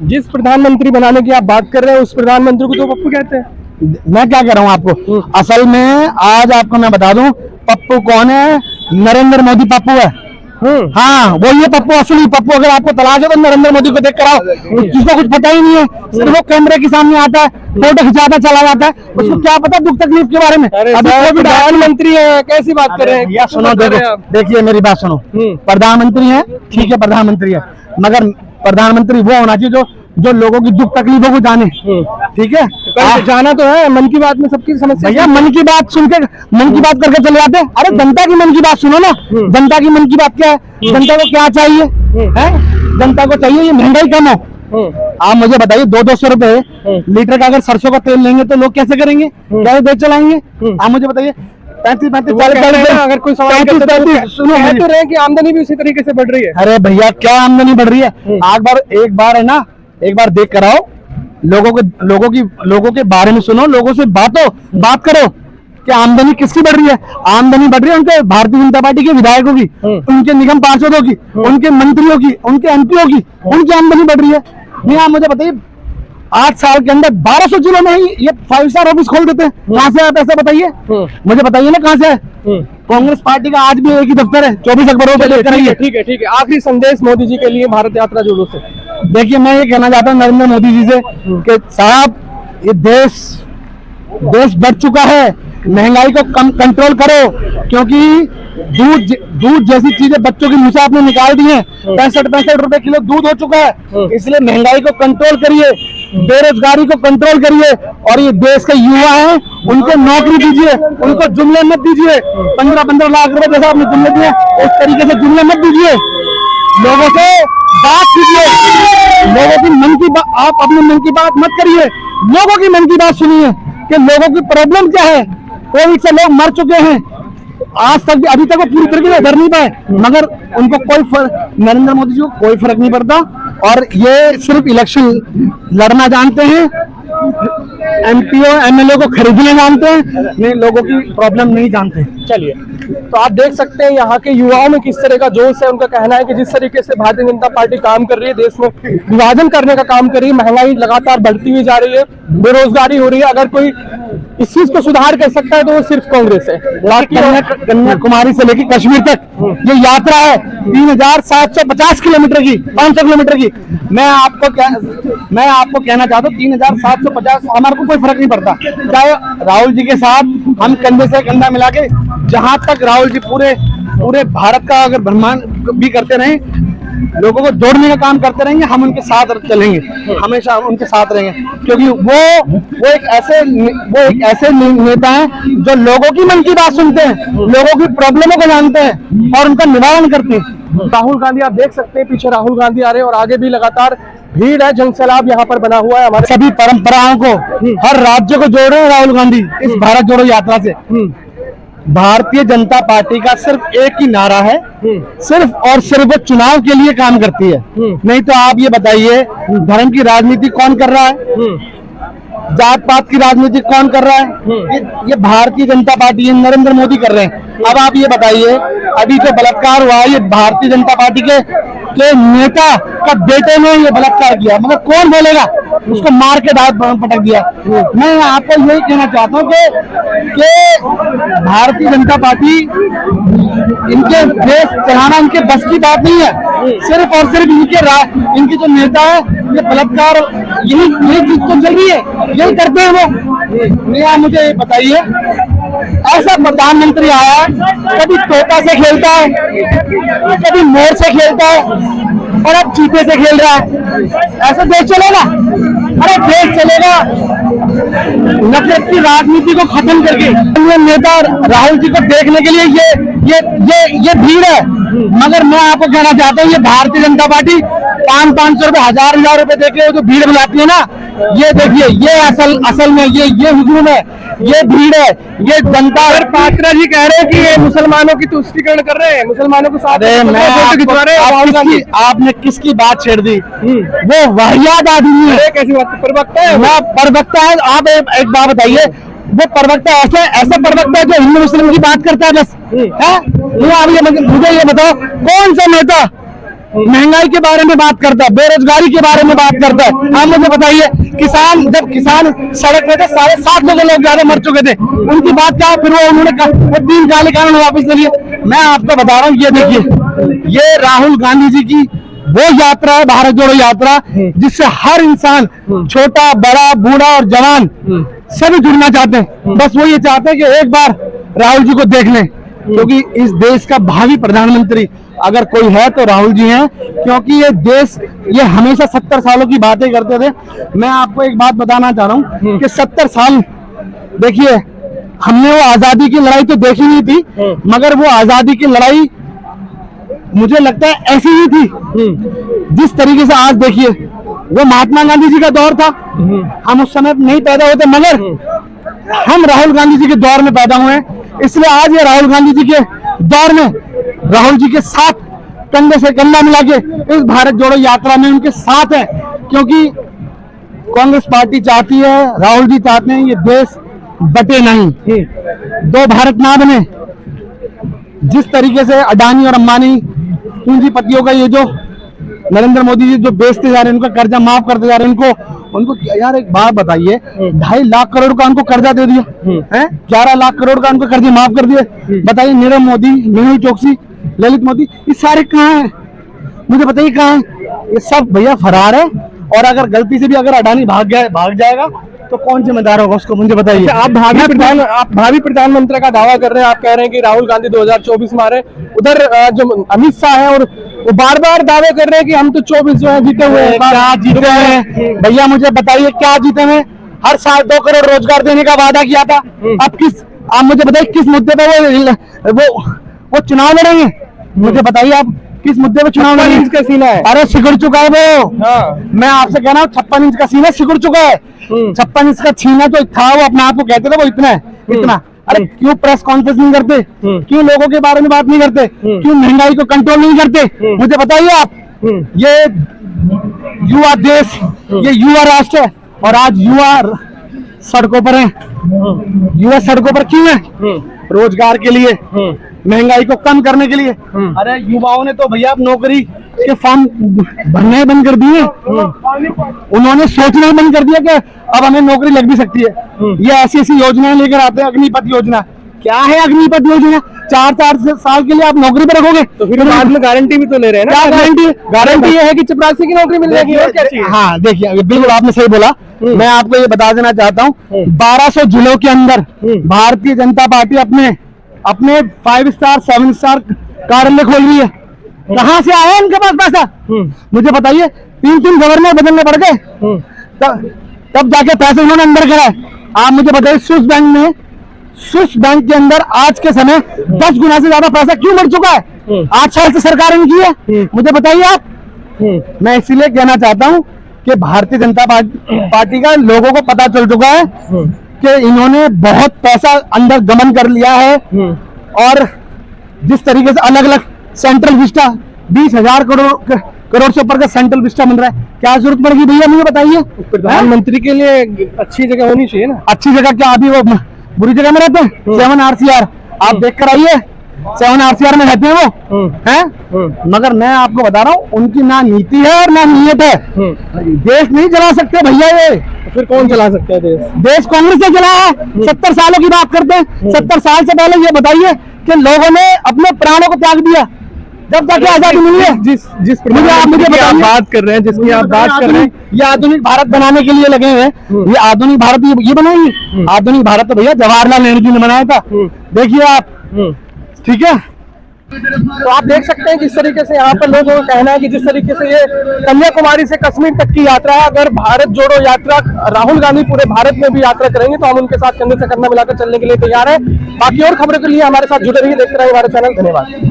जिस प्रधानमंत्री बनाने की आप बात कर रहे हैं उस प्रधानमंत्री को तो पप्पू कहते हैं। मैं क्या कह रहा हूँ आपको, असल में आज आपको मैं बता दूं पप्पू कौन है। नरेंद्र मोदी पप्पू है। हाँ, वो ये पप्पू, असली पप्पू। अगर आपको तलाश है तो नरेंद्र मोदी को देख कर आओ, जिसको कुछ पता ही नहीं है, सिर्फ वो कैमरे के सामने आता है, फोटो खिंचाता चला जाता है, उसको क्या पता दुख तकलीफ के बारे में। अभी प्रधानमंत्री है, कैसी बात कर रहे हैं? या सुनो, देखिए मेरी बात सुनो। प्रधानमंत्री है, ठीक है, प्रधानमंत्री है, मगर प्रधानमंत्री वो होना चाहिए जो लोगों की दुख तकलीफों को जाने। ठीक है, जाना तो है, मन की बात में सबकी समस्या। भैया मन की बात सुन के, मन की बात करके चले जाते हैं। अरे जनता की मन की बात सुनो ना। जनता की मन की बात क्या है? जनता को क्या चाहिए है? जनता को चाहिए ये महंगाई कम हो। आप मुझे बताइए, 200 रुपए लीटर का अगर सरसों का तेल लेंगे तो लोग कैसे करेंगे, कैसे देश चलाएंगे? आप मुझे बताइए, 35-40 अगर कोई सवाल सुनो तो रहे कि आमदनी भी उसी तरीके से बढ़ रही है। अरे भैया क्या आमदनी बढ़ रही है? एक बार है ना, एक बार देख कर आओ, लोगों के बारे में सुनो, लोगों से बात करो कि आमदनी किसकी बढ़ रही है। आमदनी बढ़ रही है उनके भारतीय जनता पार्टी के विधायकों की, उनके निगम पार्षदों की, उनके मंत्रियों की, उनके एमपीओ की, उनकी आमदनी बढ़ रही है। नहीं, आप मुझे बताइए, 8 साल के अंदर 1200 जिलों में ही ये 5 स्टार ऑफिस खोल देते हैं। कहाँ से आया पैसा बताइए? मुझे बताइए ना, कहाँ से है? कांग्रेस पार्टी का आज भी एक ही दफ्तर है, 24 अखबारों पे लेकर आइए। ठीक है। आखिरी संदेश मोदी जी के लिए भारत यात्रा जोड़ों से। देखिए, मैं ये कहना चाहता हूँ नरेंद्र मोदी जी से कि साहब, ये देश बढ़ चुका है, महंगाई को कम कंट्रोल करो, क्योंकि दूध जैसी चीजें बच्चों की मुंह से आपने निकाल दी है। 65 रुपए किलो दूध हो चुका है। इसलिए महंगाई को कंट्रोल करिए, बेरोजगारी को कंट्रोल करिए, और ये देश के युवा हैं उनको नौकरी दीजिए, उनको जुमले मत दीजिए। 15-15 लाख रुपए जैसा आपने जुमले दिए, उस तरीके से जुमले मत दीजिए। लोगों से बात कीजिए, लोगों की मन की बात, आप अपने मन की बात मत करिए, लोगों की मन की बात सुनिए कि लोगों की प्रॉब्लम क्या है। कोविड से लोग मर चुके हैं, आज तक भी, अभी तक वो पूरी तरीके से डर नहीं पाए, मगर उनको कोई फर्क, नरेंद्र मोदी जी को कोई फर्क नहीं पड़ता, और ये सिर्फ इलेक्शन लड़ना जानते हैं, एमपीओ एमएलए को खरीदने जानते हैं, नहीं लोगों की प्रॉब्लम नहीं जानते। चलिए, तो आप देख सकते हैं यहाँ के युवाओं में किस तरह का जोश है। उनका कहना है कि जिस तरीके से भारतीय जनता पार्टी काम कर रही है, देश में विभाजन करने का काम कर रही है, महंगाई लगातार बढ़ती हुई जा रही है, बेरोजगारी हो रही है, अगर कोई इस चीज को सुधार कर सकता है तो वो सिर्फ कांग्रेस है। कन्याकुमारी से लेकर कश्मीर तक ये यात्रा है 3750 किलोमीटर की, 500 किलोमीटर की। मैं आपको कहना चाहता हूँ 3750, हमारे को कोई फर्क नहीं पड़ता, चाहे राहुल जी के साथ हम कंधे से कंधा मिला के, जहां तक राहुल जी पूरे भारत का अगर भ्रमण भी करते रहे, लोगों को जोड़ने का काम करते रहेंगे, हम उनके साथ चलेंगे, हमेशा उनके साथ रहेंगे, क्योंकि वो एक ऐसे नेता हैं जो लोगों की मन की बात सुनते हैं, लोगों की प्रॉब्लमों को जानते हैं और उनका निवारण करते हैं। राहुल गांधी, आप देख सकते हैं पीछे राहुल गांधी आ रहे हैं और आगे भी लगातार भीड़ है, जनसैलाब यहाँ पर बना हुआ है। हमारे सभी परंपराओं को, हर राज्य को जोड़ रहे हैं राहुल गांधी इस भारत जोड़ो यात्रा से। भारतीय जनता पार्टी का सिर्फ एक ही नारा है, सिर्फ और सिर्फ वो चुनाव के लिए काम करती है। नहीं तो आप ये बताइए, धर्म की राजनीति कौन कर रहा है? जात पात की राजनीति कौन कर रहा है? ये भारतीय जनता पार्टी, नरेंद्र मोदी कर रहे हैं। अब आप ये बताइए, अभी जो बलात्कार हुआ है, ये भारतीय जनता पार्टी के नेता का बेटे ने ये बलात्कार किया, मगर कौन बोलेगा? उसको मार के दांत पटक दिया। मैं आपको यही कहना चाहता हूँ कि भारतीय जनता पार्टी, इनके देश चलाना इनके बस की बात नहीं है। सिर्फ और सिर्फ इनके जो नेता है, ये बलात्कार, यही चीज तो चल रही है, यही करते हैं वो। नहीं, आप मुझे बताइए, ऐसा प्रधानमंत्री आया, कभी तोता से खेलता है, कभी मोर से खेलता है, और अब चीते से खेल रहा है। ऐसा देश चलेगा? अरे देश चलेगा नफरत की राजनीति को खत्म करके। नेता राहुल जी को देखने के लिए ये भीड़ है, मगर मैं आपको कहना चाहता हूँ, ये भारतीय जनता पार्टी 500 रुपए, 1000 रुपए देके जो भीड़ बुलाती है ना, ये देखिए, ये असल में ये हुजूम है, ये भीड़ है, ये जनता। पात्रा जी कह रहे हैं कि ये मुसलमानों की तुष्टीकरण कर रहे हैं, मुसलमानों को साथ आपने किसकी बात छेड़ दी? वो वाहियात आदमी है। कैसी बात? प्रवक्ता है, प्रवक्ता है। आप एक बात बताइए, वो प्रवक्ता ऐसा प्रवक्ता है जो हिंदू मुस्लिम की बात करता है बस है? मुझे ये बताओ, कौन सा नेता महंगाई के बारे में बात करता है, बेरोजगारी के बारे में बात करता है। आप मुझे बताइए, जब किसान सड़क पे थे, 750 लोग ज्यादा मर चुके थे, उनकी बात क्या है? फिर वो उन्होंने 3 काले कानून वापस ले लिए। मैं आपको बता रहा हूँ, ये देखिए, ये राहुल गांधी जी की वो यात्रा है, भारत जोड़ो यात्रा, जिससे हर इंसान, छोटा बड़ा बूढ़ा और जवान, सभी जुड़ना चाहते हैं। बस वो ये चाहते हैं कि एक बार राहुल जी को देख लें, क्योंकि इस देश का भावी प्रधानमंत्री अगर कोई है तो राहुल जी हैं। क्योंकि ये हमेशा 70 सालों की बातें करते थे। मैं आपको एक बात बताना चाह रहा हूँ कि 70 साल, देखिए, हमने वो आजादी की लड़ाई तो देखी नहीं थी, मगर वो आजादी की लड़ाई मुझे लगता है ऐसी ही थी जिस तरीके से आज देखिए, वो महात्मा गांधी जी का दौर था, हम उस समय नहीं पैदा होते, मगर हम राहुल गांधी जी के दौर में पैदा हुए हैं। इसलिए आज ये राहुल गांधी जी के दौर में राहुल जी के साथ कंधे से कंधा मिला के इस भारत जोड़ो यात्रा में उनके साथ है। क्योंकि कांग्रेस पार्टी चाहती है, राहुल जी चाहते हैं, ये देश बटे नहीं, दो भारत ना बने। जिस तरीके से अडानी और अंबानी पूंजीपतियों का ये जो नरेंद्र मोदी जी जो बेचते जा रहे हैं, उनका कर्जा माफ करते जा रहे हैं, उनको यार एक बात बताइए, 2.5 लाख करोड़ का उनको कर्जा दे दिया है, 11 लाख करोड़ का उनको कर्जे माफ कर दिए। बताइए, नीरव मोदी, मेहुल चोकसी, ललित मोदी, ये सारे कहाँ हैं? मुझे बताइए कहाँ हैं? ये सब भैया फरार है। और अगर गलती से भी अगर अडानी भाग जाएगा तो कौन जिम्मेदार होगा उसको, मुझे बताइए। आप भावी प्रधानमंत्री का दावा कर रहे हैं, आप कह रहे हैं कि राहुल गांधी 2024 में आ रहे हैं। उधर जो अमित शाह है, और वो बार बार दावे कर रहे हैं कि हम तो 24 जो है जीते हुए हैं। क्या जीते हैं भैया, मुझे बताइए क्या जीते हैं? हर साल 2 करोड़ रोजगार देने का वादा किया था। आप मुझे बताइए किस मुद्दे पे वो चुनाव लड़ेंगे? मुझे बताइए आप किस मुद्दे पे चुनाव लड़ेंगे? 56 इंच का सीना है। अरे सिकुड़ चुका है वो। मैं आपसे कह रहा हूँ, 56 इंच का सीना सिकुड़ चुका है। 56 इंच का छीना तो था, वो अपने आप को कहते थे वो इतना है, इतना। अरे क्यों प्रेस कॉन्फ्रेंस नहीं करते? क्यों लोगों के बारे में बात नहीं करते? क्यों महंगाई को कंट्रोल नहीं करते? मुझे बताइए आप। ये युवा देश, ये युवा राष्ट्र है, और आज युवा सड़कों पर है। युवा सड़कों पर क्यों है? रोजगार के लिए, महंगाई को कम करने के लिए। अरे युवाओं ने तो भैया अब नौकरी के फॉर्म भरने बंद कर दिए, उन्होंने सोचना बंद कर दिया कि अब हमें नौकरी लग भी सकती है। ये ऐसी ऐसी योजनाएं लेकर आते हैं। अग्निपथ योजना, क्या है अग्निपथ योजना? 4 साल के लिए आप नौकरी पर रखोगे, तो फिर बाद में गारंटी भी तो ले रहे हैं ना। क्या गारंटी? गारंटी ये है कि चपरासी की नौकरी मिल जाएगी, और क्या चाहिए? हाँ देखिए, बिल्कुल आपने सही बोला। मैं आपको ये बता देना चाहता हूँ, 1200 जिलों के अंदर भारतीय जनता पार्टी अपने 5 स्टार 7 स्टार कार्यालय खोल रही है। कहाँ से आया इनके पास पैसा? मुझे बताइए। 3 गवर्नर बदलने पड़ गए, तब जाके पैसे उन्होंने अंदर कराए। आप मुझे बताइए, स्विस बैंक के अंदर आज के समय 10 गुना से ज्यादा पैसा क्यों बढ़ चुका है? 8 साल से सरकार इनकी है। मुझे बताइए आप। मैं इसीलिए कहना चाहता हूँ कि भारतीय जनता पार्टी का लोगों को पता चल चुका है कि इन्होंने बहुत पैसा अंदर गमन कर लिया है। और जिस तरीके से अलग अलग सेंट्रल विस्टा 20,000 करोड़ से ऊपर का सेंट्रल विस्टा मिल रहा है, क्या जरूरत पड़ेगी भैया, मुझे बताइए। प्रधानमंत्री के लिए अच्छी जगह होनी चाहिए ना। अच्छी जगह क्या, अभी वो बुरी जगह में रहते हैं? 7 RCR आप देख कर आइए, 7 RCR में रहते हैं वो हैं। मगर मैं आपको बता रहा हूँ, उनकी ना नीति है और ना नीयत है। देश नहीं चला सकते भैया ये। फिर कौन चला सकता है देश? देश कांग्रेस ने चला है। 70 सालों की बात करते हैं। 70 साल से पहले ये बताइए कि लोगों ने अपने प्राणों को त्याग दिया जब जाके आजादी मिली है। जिस मुझे आप बात कर रहे हैं, जिसकी आप बात कर रहे हैं, ये आधुनिक भारत बनाने के लिए लगे हुए हैं। ये आधुनिक भारत ये बनाएंगे। आधुनिक भारत तो भैया जवाहरलाल नेहरू जी ने बनाया था। देखिए आप, ठीक है। तो आप देख सकते हैं जिस तरीके से यहाँ पर लोगों का कहना है कि जिस तरीके से ये कन्याकुमारी से कश्मीर तक की यात्रा है, अगर भारत जोड़ो यात्रा राहुल गांधी पूरे भारत में भी यात्रा करेंगे तो हम उनके साथ कंधे से कंधा मिलाकर चलने के लिए तैयार है। बाकी और खबरों के लिए हमारे साथ जुड़े रहिए, देखते रहिए हमारा चैनल। धन्यवाद।